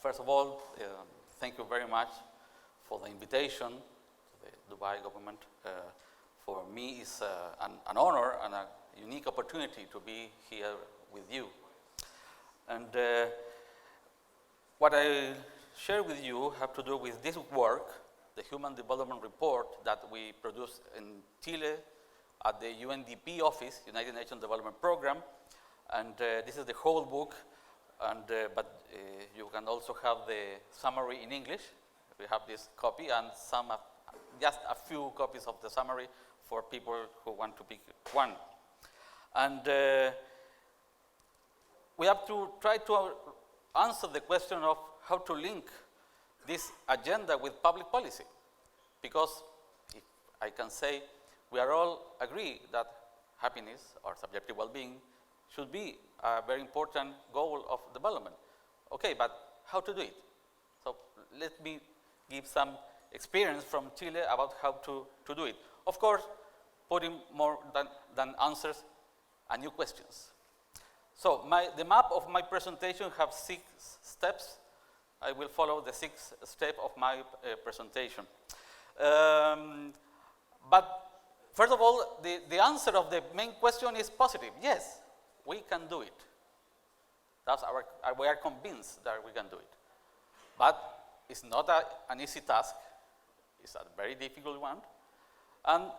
First of all, thank you very much for the invitation to the Dubai government. For me, it's an honor and a unique opportunity to be here with you. And what I share with you have to do with this work, the Human Development Report that we produced in Chile at the UNDP office, United Nations Development Program. And this is the whole book, and but you can also have the summary in English. We have this copy and just a few copies of the summary for people who want to pick one. And we have to try to answer the question of how to link this agenda with public policy. Because if I can say, we are all agree that happiness or subjective well-being should be a very important goal of development. Okay, but how to do it? So let me give some experience from Chile about how to do it. Of course, putting more than answers and new questions. So the map of my presentation have 6 steps. I will follow the 6th step of my presentation. But first of all, the answer of the main question is positive. Yes, we can do it. We are convinced that we can do it. But it's not an easy task. It's a very difficult one. And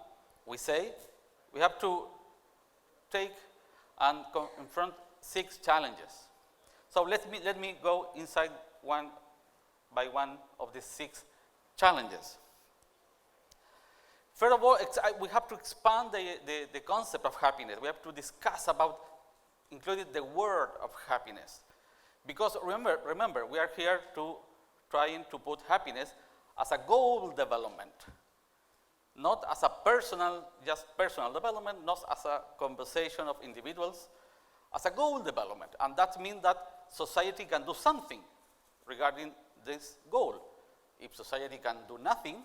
we say we have to take and confront 6 challenges. So let me go inside one by one of these 6 challenges. First of all, we have to expand the concept of happiness. We have to discuss about including the word of happiness. Because remember, we are here trying to put happiness as a goal development, not as a just personal development, not as a conversation of individuals, as a goal development. And that means that society can do something regarding this goal. If society can do nothing,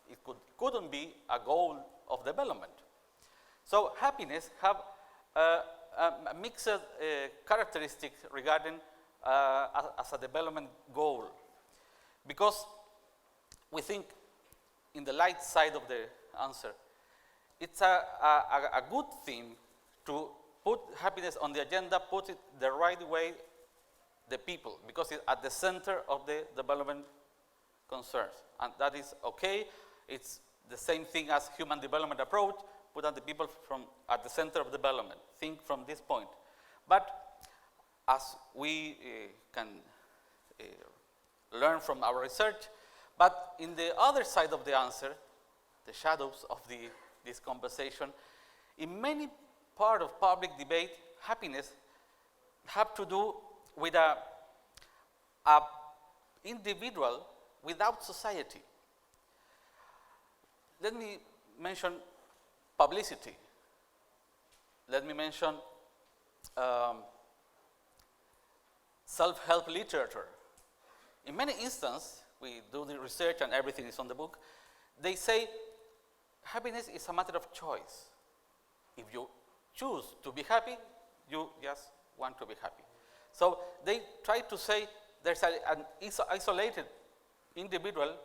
it couldn't be a goal of development. So happiness have a mixed characteristics regarding as a development goal. Because we think in the light side of the answer, it's a good thing to put happiness on the agenda, put it the right way, the people, because it's at the center of the development concerns. And that is okay. It's the same thing as human development approach, put on the people at the center of development. Think from this point. But as we can learn from our research, but in the other side of the answer, the shadows of this conversation, in many part of public debate, happiness have to do with a individual without society. Let me mention publicity. Let me mention self-help literature. In many instances, we do the research and everything is on the book. They say happiness is a matter of choice. If you choose to be happy, you just want to be happy. So they try to say there's an isolated individual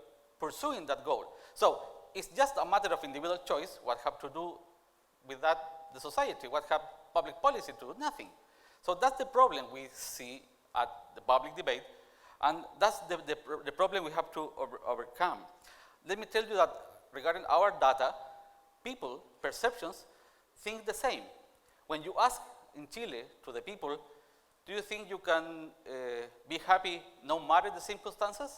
pursuing that goal. So it's just a matter of individual choice. What have to do with that the society? What have public policy to do? Nothing. So that's the problem we see at the public debate, and that's the problem we have to overcome. Let me tell you that regarding our data, people, perceptions, think the same. When you ask in Chile to the people, do you think you can be happy no matter the circumstances?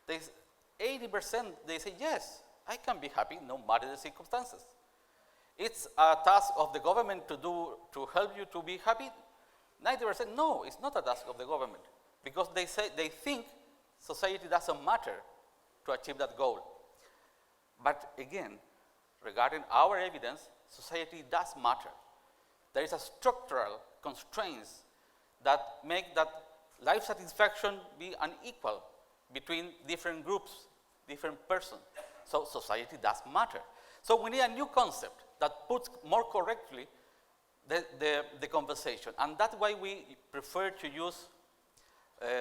80% they say yes, I can be happy no matter the circumstances. It's a task of the government to help you to be happy. 90% no, it's not a task of the government, because they think society doesn't matter to achieve that goal. But again, regarding our evidence, society does matter. There is a structural constraints that make that life satisfaction be unequal between different groups, different persons. So society does matter. So we need a new concept that puts more correctly the conversation. And that's why we prefer to use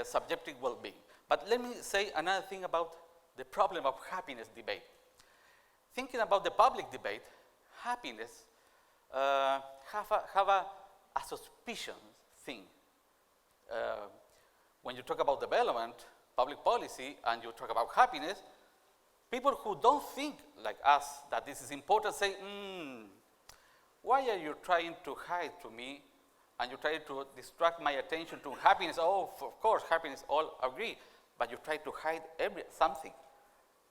subjective well-being. But let me say another thing about the problem of happiness debate. Thinking about the public debate, happiness have a suspicion thing. When you talk about development, public policy, and you talk about happiness, people who don't think like us that this is important say, why are you trying to hide to me and you try to distract my attention to happiness? Oh, of course, happiness, all agree, but you try to hide something.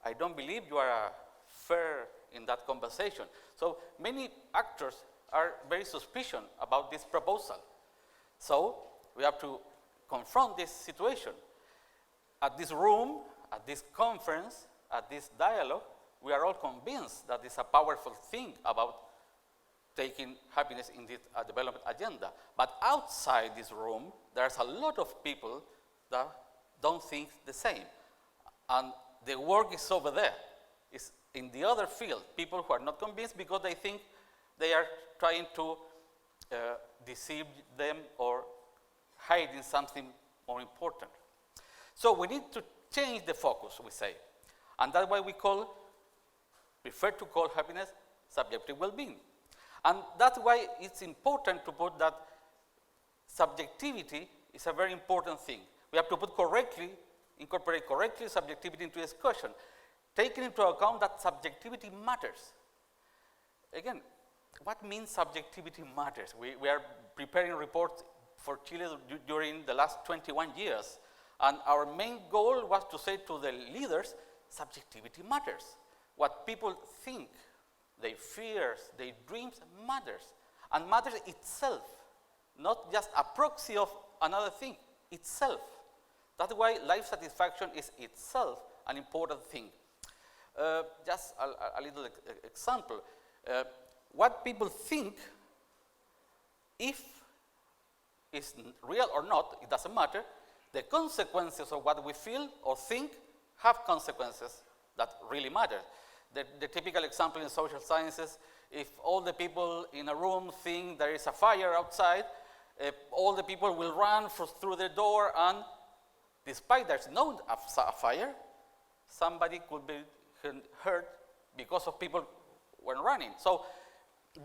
I don't believe you are fair in that conversation. So many actors are very suspicious about this proposal. So we have to confront this situation. At this room, at this conference, at this dialogue, we are all convinced that it's a powerful thing about taking happiness in this development agenda. But outside this room, there's a lot of people that don't think the same. And the work is over there. It's in the other field, people who are not convinced because they think they are trying to deceive them or hiding something more important. So we need to change the focus, we say. And that's why we prefer to call happiness subjective well-being. And that's why it's important to put that subjectivity is a very important thing. We have to incorporate correctly subjectivity into discussion, taking into account that subjectivity matters. Again, what means subjectivity matters? We are preparing reports for Chile during the last 21 years, and our main goal was to say to the leaders, subjectivity matters. What people think, their fears, their dreams matters, and matters itself, not just a proxy of another thing, itself. That's why life satisfaction is itself an important thing. Just a little example. What people think, if it's real or not, it doesn't matter. The consequences of what we feel or think have consequences that really matter. The typical example in social sciences, if all the people in a room think there is a fire outside, all the people will run through the door, and despite there's no fire, somebody could be hurt because of people when running. So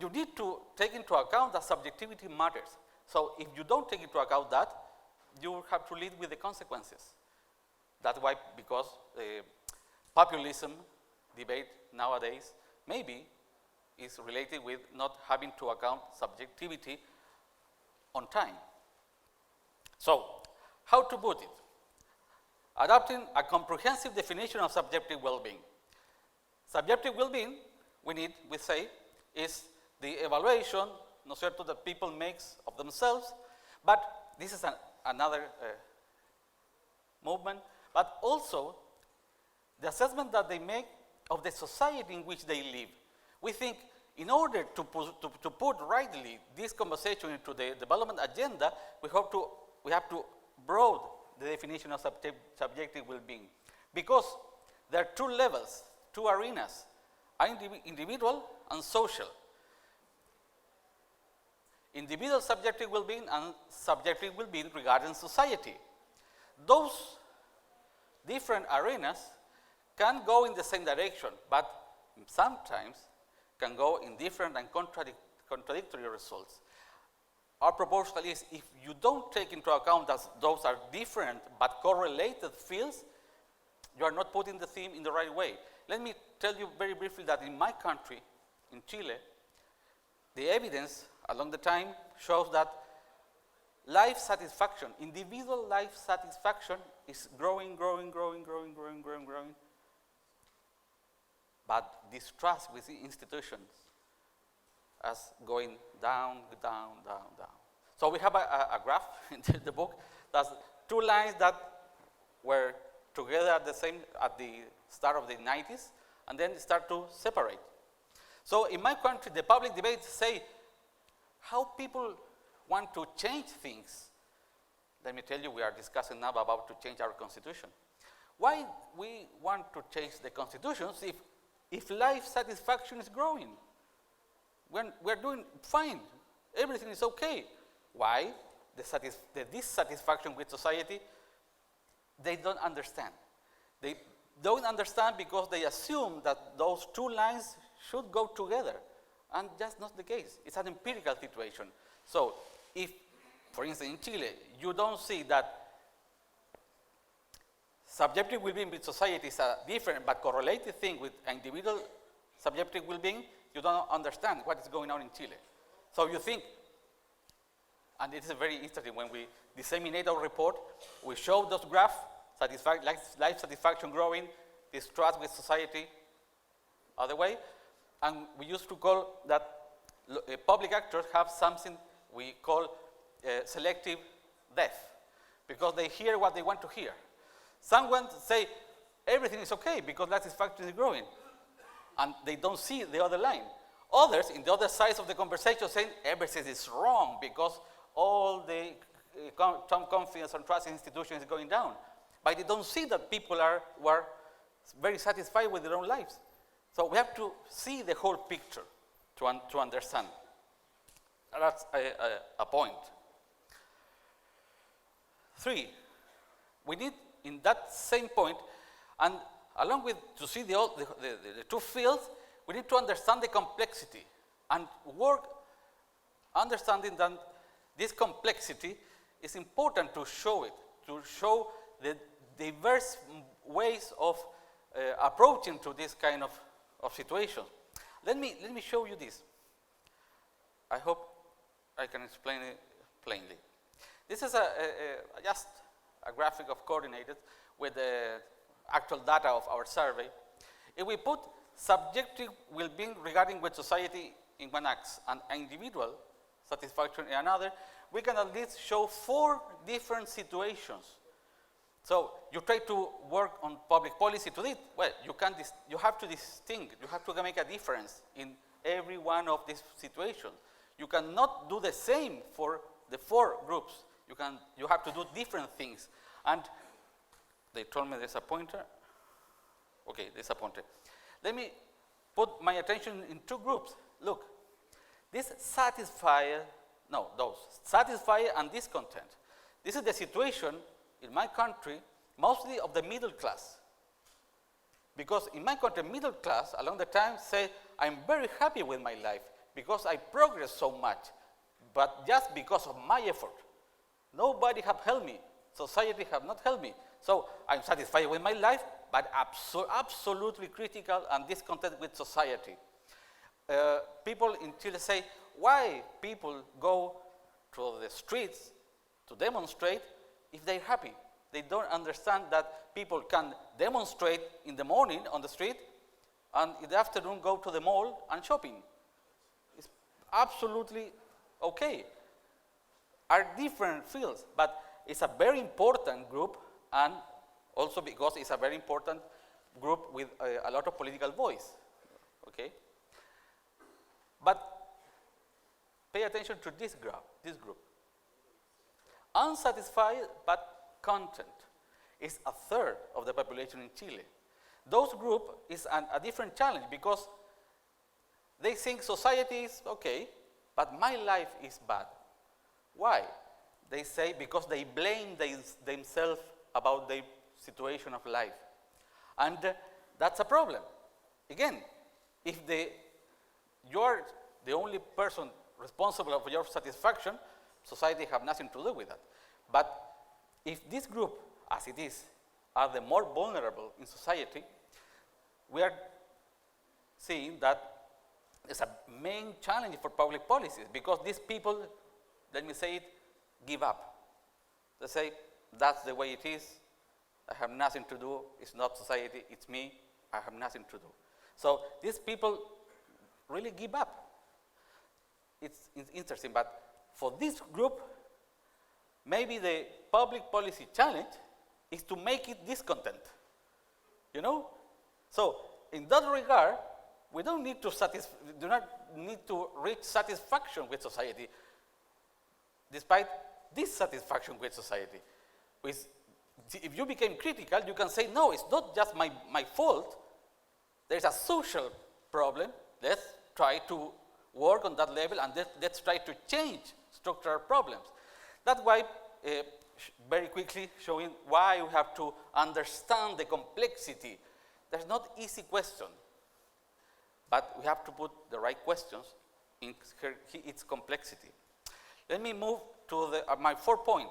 you need to take into account that subjectivity matters. So if you don't take into account that, you have to live with the consequences. That's why, because populism debate nowadays maybe is related with not having to account subjectivity on time. So, how to put it? Adopting a comprehensive definition of subjective well-being. Subjective well-being, we say, is the evaluation, ¿no es cierto?, that people make of themselves, but this is another movement, but also the assessment that they make of the society in which they live. We think in order to put rightly this conversation into the development agenda, we have to broaden the definition of subjective well-being, because there are two levels, two arenas, individual and social. Individual subjective well-being and subjective well-being regarding society. Those different arenas can go in the same direction, but sometimes can go in different and contradictory results. Our proposal is, if you don't take into account that those are different but correlated fields, you are not putting the theme in the right way. Let me tell you very briefly that in my country, in Chile, the evidence along the time shows that life satisfaction, individual life satisfaction is growing. But distrust with the institutions is going down. So we have a graph in the book that's two lines that were together at the start of the 90s, and then start to separate. So in my country, the public debates say how people want to change things. Let me tell you, we are discussing now about to change our constitution. Why we want to change the constitutions if life satisfaction is growing? When we're doing fine, everything is okay. Why? The dissatisfaction with society they don't understand. They don't understand because they assume that those two lines should go together. And that's not the case. It's an empirical situation. So if, for instance, in Chile, you don't see that subjective well-being with society is a different but correlated thing with individual subjective well-being, you don't understand what is going on in Chile. So you think, and it is very interesting, when we disseminate our report, we show those graphs, life satisfaction growing, distrust with society, other way, and we used to call that public actors have something we call selective deaf, because they hear what they want to hear. Someone say everything is okay because life satisfaction is growing, and they don't see the other line. Others, in the other side of the conversation, saying everything is wrong because all the confidence and trust in institutions is going down. But they don't see that people were very satisfied with their own lives. So we have to see the whole picture to understand. That's a point. 3, we need, in that same point, and along with to see the two fields, we need to understand the complexity and work understanding that this complexity is important to show it, to show the diverse ways of approaching to this kind of situation. Let me show you this. I hope I can explain it plainly. This is just a graphic of coordinated with the actual data of our survey. If we put subjective well-being regarding with society in one axis and individual satisfaction in another, we can at least show 4 different situations. So you try to work on public policy to it. Well, you have to distinguish, you have to make a difference in every one of these situations. You cannot do the same for the 4 groups. You have to do different things. And they told me there's a pointer. Okay, there's a pointer. Let me put my attention in 2 groups. Look, this satisfier and discontent. This is the situation in my country, mostly of the middle class. Because in my country, middle class, along the time, say, I'm very happy with my life because I progress so much, but just because of my effort. Nobody have helped me. Society have not helped me. So I'm satisfied with my life, but absolutely critical and discontent with society. People in Chile say, why people go to the streets to demonstrate if they're happy? They don't understand that people can demonstrate in the morning on the street and in the afternoon go to the mall and shopping. It's absolutely okay. Are different fields, but it's a very important group, and also because it's a very important group with a lot of political voice, okay? But pay attention to this group. Unsatisfied but content is a third of the population in Chile. Those group is a different challenge because they think society is okay, but my life is bad. Why? They say because they blame themselves about their situation of life. And that's a problem. Again, if you're the only person responsible for your satisfaction, society have nothing to do with that. But if this group, as it is, are the more vulnerable in society, we are seeing that it's a main challenge for public policies because these people, let me say it, give up. They say, that's the way it is, I have nothing to do, it's not society, it's me, I have nothing to do. So these people really give up. It's interesting, but for this group, maybe the public policy challenge is to make it discontent, you know? So in that regard, we do not need to reach satisfaction with society, despite dissatisfaction with society. If you became critical, you can say, no, it's not just my fault. There's a social problem. Let's try to work on that level and let's try to change structural problems. That's why very quickly showing why we have to understand the complexity. There's not easy question, but we have to put the right questions in its complexity. Let me move to my 4 point.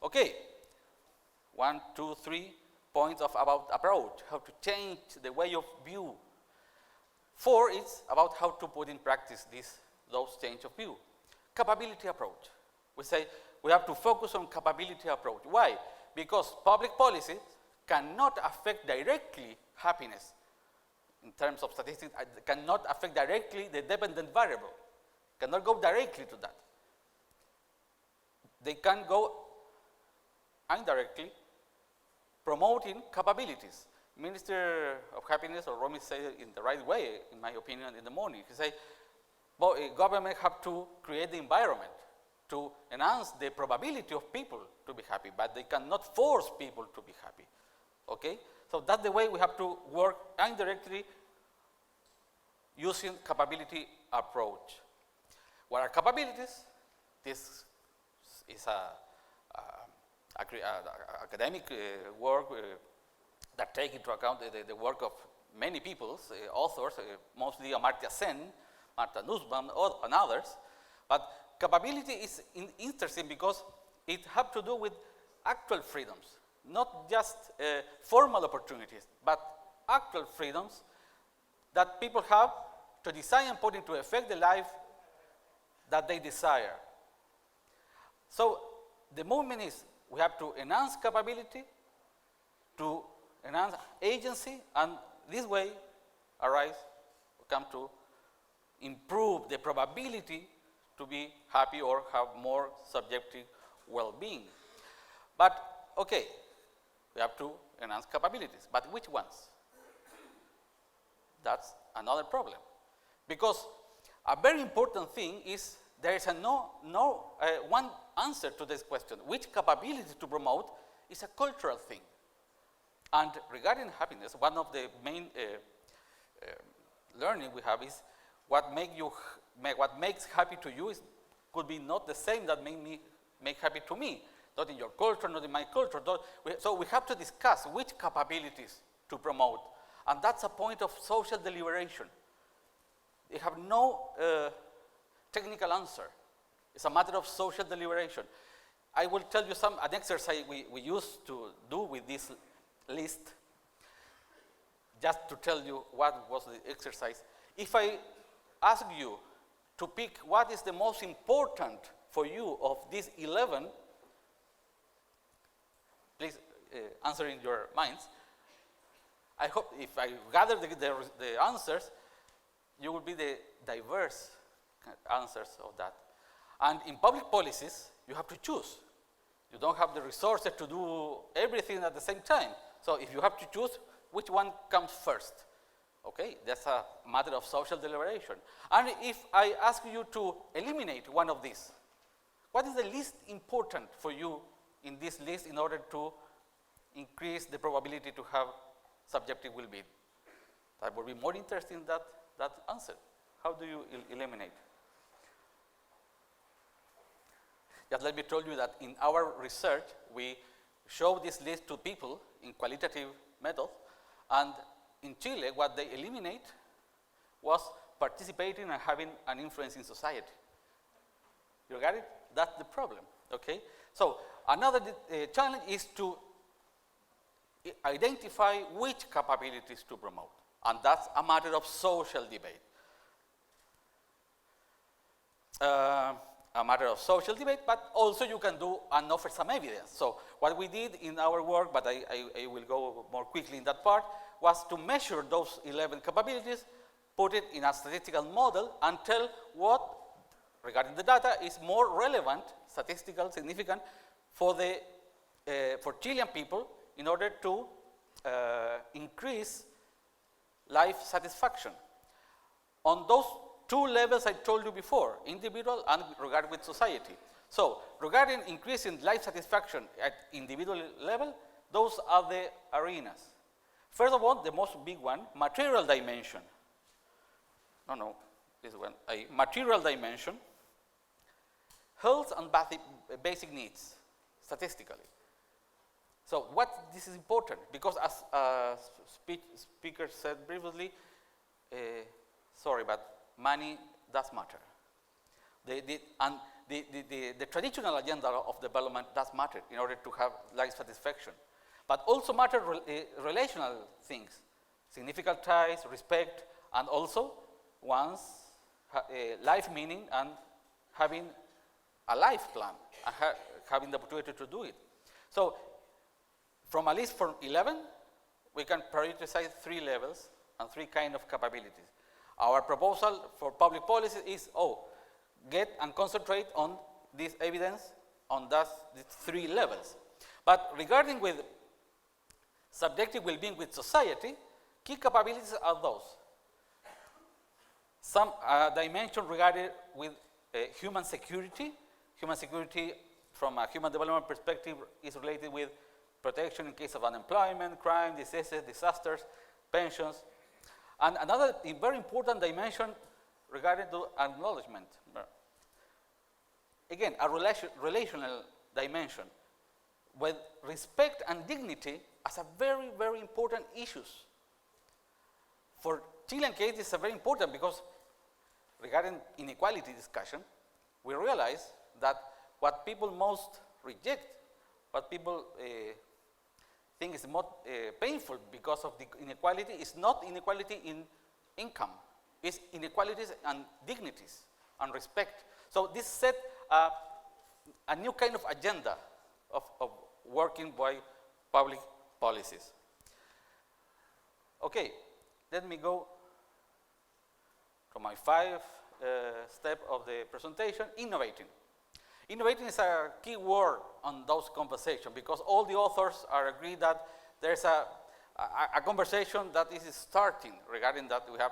Okay, 1, 2, 3 points about approach, how to change the way of view. 4 is about how to put in practice those change of view. Capability approach. We say we have to focus on capability approach. Why? Because public policies cannot affect directly happiness in terms of statistics, cannot affect directly the dependent variable, cannot go directly to that. They can go indirectly promoting capabilities. Minister of Happiness, or Romy, said it in the right way, in my opinion, in the morning. He said, well, government have to create the environment to enhance the probability of people to be happy, but they cannot force people to be happy. Okay? So that's the way we have to work indirectly using capability approach. What are capabilities? This is academic work that take into account the work of many people, authors, mostly Amartya Sen, Martha Nussbaum, and others. But capability is interesting because it has to do with actual freedoms, not just formal opportunities, but actual freedoms that people have to design and put into effect the life that they desire. So the movement is we have to enhance capability, to enhance agency, and this way come to improve the probability to be happy or have more subjective well-being. But okay, we have to enhance capabilities, but which ones? That's another problem, because a very important thing is there is one answer to this question. Which capability to promote is a cultural thing. And regarding happiness, one of the main learning we have is what makes happy to you could be not the same that make happy to me. Not in your culture, not in my culture. So we have to discuss which capabilities to promote. And that's a point of social deliberation. They have no technical answer. It's a matter of social deliberation. I will tell you an exercise we used to do with this list, just to tell you what was the exercise. If I ask you to pick what is the most important for you of these 11, please answer in your minds. I hope if I gather the answers, you will be the diverse answers of that. And in public policies, you have to choose. You don't have the resources to do everything at the same time. So if you have to choose, which one comes first? Okay, that's a matter of social deliberation. And if I ask you to eliminate one of these, what is the least important for you in this list in order to increase the probability to have subjective well-being? That would be more interesting that answer. How do you eliminate? Just let me tell you that in our research, we show this list to people in qualitative methods, and in Chile, what they eliminate was participating and having an influence in society. You got it? That's the problem, okay? So another challenge is to identify which capabilities to promote, and that's a matter of social debate. But also you can do and offer some evidence. So what we did in our work, but I will go more quickly in that part, was to measure those 11 capabilities, put it in a statistical model, and tell what, regarding the data, is more relevant, statistical, significant, for Chilean people in order to increase life satisfaction. On those two levels I told you before, individual and regard with society. So regarding increasing life satisfaction at individual level, those are the arenas. First of all, the most big one, material dimension. This one, a material dimension health and basic needs, statistically. So what this is important, because as speaker said previously, sorry, but money does matter. The traditional agenda of development does matter in order to have life satisfaction. But also matter relational things, significant ties, respect, and also one's life meaning and having a life plan and having the opportunity to do it. So from a list from 11, we can prioritize 3 levels and 3 kinds of capabilities. Our proposal for public policy is, get and concentrate on this evidence on these 3 levels. But regarding with subjective well-being with society, key capabilities are those. Some dimension regarded with human security. Human security from a human development perspective is related with protection in case of unemployment, crime, diseases, disasters, pensions. And another very important dimension regarding to acknowledgement. Again, a relational dimension with respect and dignity as a very, very important issues. For Chilean case, it's very important because regarding inequality discussion, we realize that what people most reject, what people think is more painful because of the inequality is not inequality in income, it's inequalities and dignities and respect. So this set a new kind of agenda of working by public policies. Okay, let me go to my 5 step of the presentation, innovating. Innovating is a key word on those conversations because all the authors are agreed that there's a conversation that is starting regarding that. We have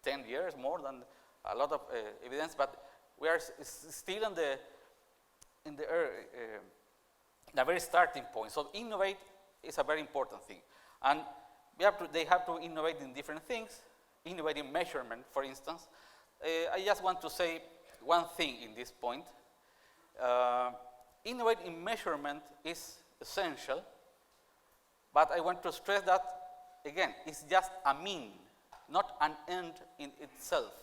10 years more than a lot of evidence, but we are still in the very starting point. So innovate is a very important thing, and they have to innovate in different things. Innovate in measurement, for instance. I just want to say one thing in this point. Innovate in measurement is essential, but I want to stress that, again, it's just a mean, not an end in itself.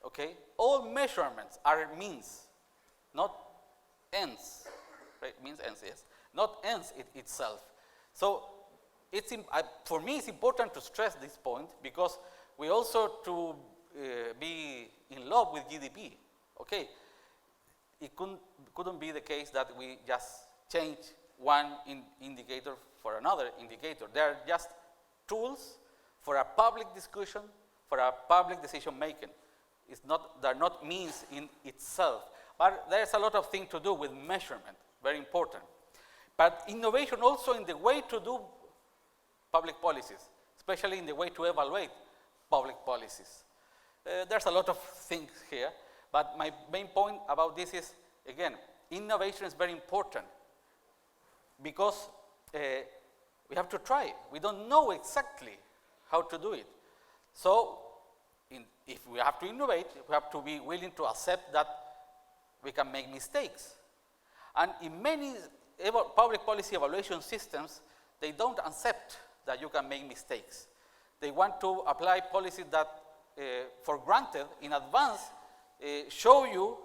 Okay? All measurements are means, not ends. Right? Means ends, yes. Not ends itself. So for me, it's important to stress this point because we also to be in love with GDP. Okay, it couldn't be the case that we just change one indicator for another indicator. They are just tools for a public discussion, for a public decision making. They're not means in itself. But there's a lot of things to do with measurement, very important. But innovation also in the way to do public policies, especially in the way to evaluate public policies. There's a lot of things here, but my main point about this is, again, innovation is very important because we have to try. We don't know exactly how to do it. So if we have to innovate, we have to be willing to accept that we can make mistakes. And in many public policy evaluation systems, they don't accept that you can make mistakes. They want to apply policies that, for granted, in advance, show you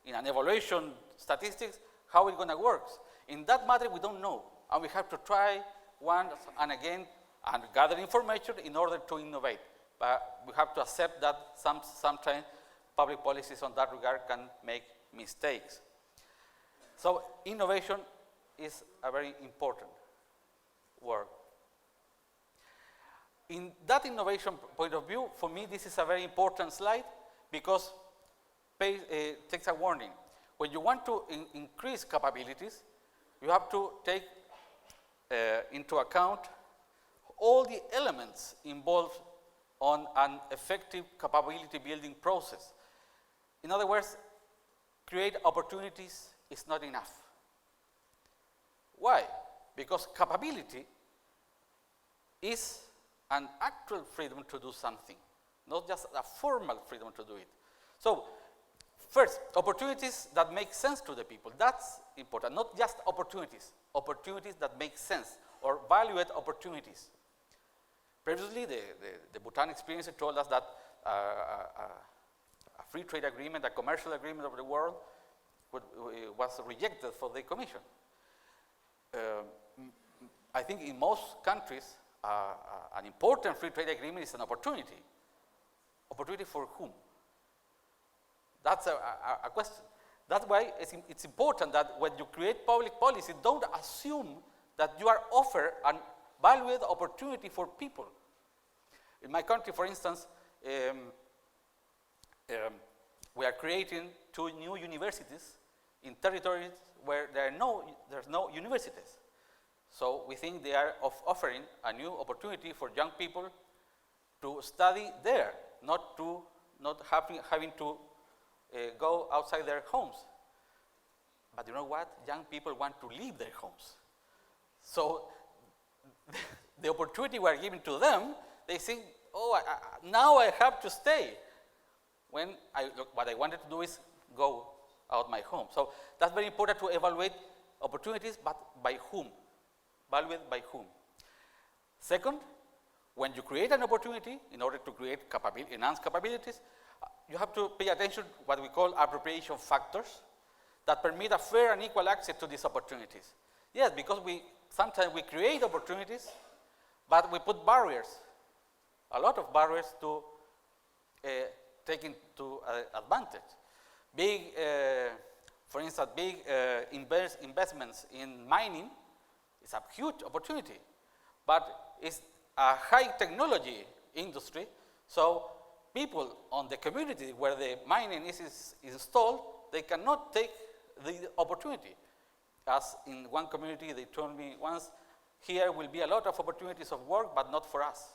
in an evaluation statistics how it's going to work. In that matter, we don't know, and we have to try once and again and gather information in order to innovate. But we have to accept that sometimes public policies on that regard can make mistakes. So innovation is a very important word. In that innovation point of view, for me, this is a very important slide because it takes a warning. When you want to increase capabilities, you have to take into account all the elements involved on an effective capability building process. In other words, create opportunities is not enough. Why? Because capability is an actual freedom to do something, not just a formal freedom to do it. So, First, opportunities that make sense to the people. That's important. Not just opportunities that make sense or valued opportunities. Previously, the Bhutan experience told us that a free trade agreement, a commercial agreement of the world was rejected for the Commission. I think in most countries, an important free trade agreement is an opportunity. Opportunity for whom? That's a question. That's why it's important that when you create public policy, don't assume that you are offered a valued opportunity for people. In my country, for instance, we are creating 2 new universities in territories where there's no universities. So we think they are offering a new opportunity for young people to study there, not having to go outside their homes. But you know what? Young people want to leave their homes. So the opportunity we are giving to them, they think, oh, now I have to stay. When what I wanted to do is go out my home. So that's very important to evaluate opportunities, but by whom? Valued by whom? Second, when you create an opportunity, in order to create enhanced capabilities, you have to pay attention to what we call appropriation factors that permit a fair and equal access to these opportunities. Yes, because sometimes we create opportunities, but we put barriers, a lot of barriers to take into advantage. For instance, big investments in mining is a huge opportunity, but it's a high technology industry, so people on the community where the mining is installed, they cannot take the opportunity. As in one community, they told me once, here will be a lot of opportunities of work, but not for us,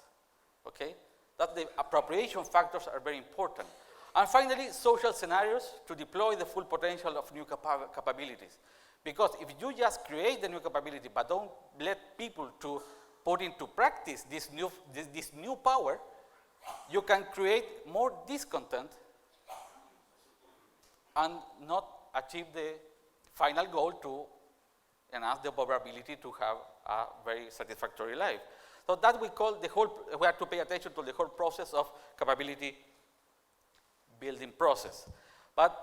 okay? That the appropriation factors are very important. And finally, social scenarios to deploy the full potential of new capabilities. Because if you just create the new capability, but don't let people to put into practice this new power, you can create more discontent and not achieve the final goal to enhance the probability to have a very satisfactory life. So that we call we have to pay attention to the whole process of capability building process. But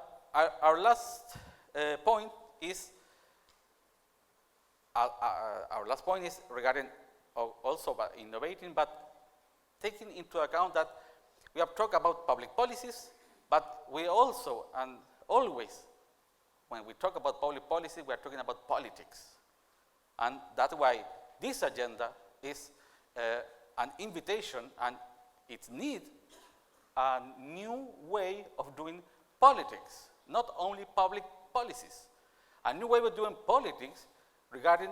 our last point is regarding also about innovating, but taking into account that we have talked about public policies, but we also and always, when we talk about public policy, we are talking about politics. And that's why this agenda is an invitation, and it needs a new way of doing politics, not only public policies. A new way of doing politics regarding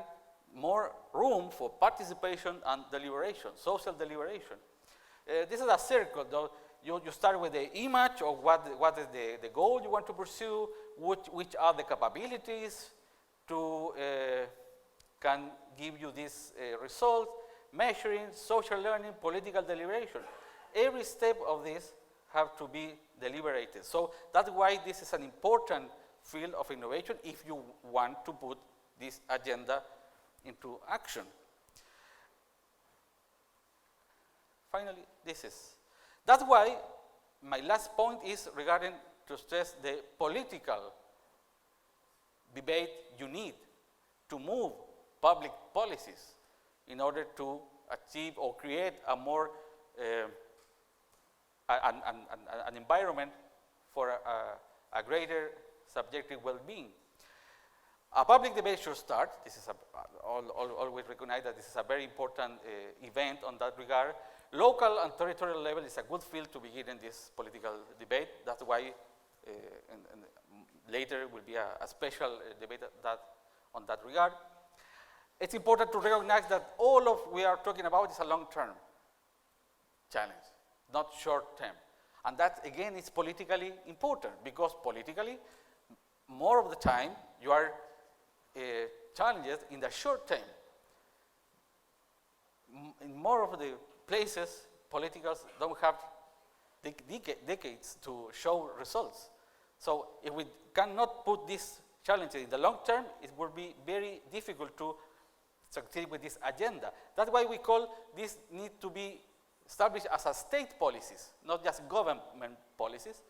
more room for participation and deliberation, social deliberation. This is a circle, though. You start with the image of what is the goal you want to pursue, which are the capabilities to can give you this result, measuring, social learning, political deliberation. Every step of this have to be deliberated. So that's why this is an important field of innovation if you want to put this agenda into action. Finally, that's why my last point is regarding to stress the political debate you need to move public policies in order to achieve or create a more an environment for a greater subjective well-being. A public debate should start. This is always recognize that this is a very important event on that regard. Local and territorial level is a good field to begin in this political debate. That's why and later will be a special debate on that regard. It's important to recognize that all of we are talking about is a long-term challenge, not short-term. And that, again, is politically important because politically, more of the time, you are challenges in the short term. In more of the places, politicals don't have decades to show results. So if we cannot put these challenges in the long term, it will be very difficult to succeed with this agenda. That's why we call this need to be established as a state policies, not just government policies.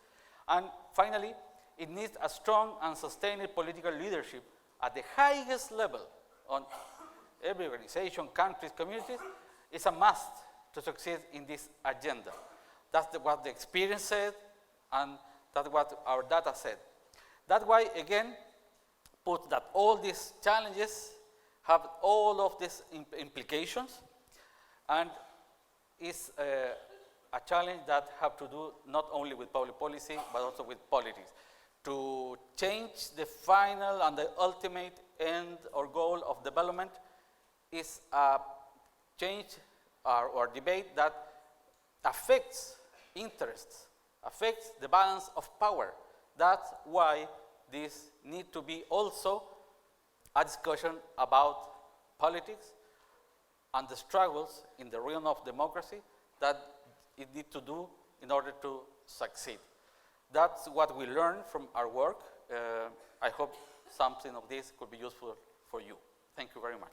And finally, it needs a strong and sustained political leadership at the highest level on every organization, countries, communities. It's a must to succeed in this agenda. That's what the experience said, and that's what our data said. That's why, again, put that all these challenges have all of these implications, and is a challenge that have to do not only with public policy, but also with politics. To change the final and the ultimate end or goal of development is a change or debate that affects interests, affects the balance of power. That's why this need to be also a discussion about politics and the struggles in the realm of democracy that it needs to do in order to succeed. That's what we learned from our work. I hope something of this could be useful for you. Thank you very much.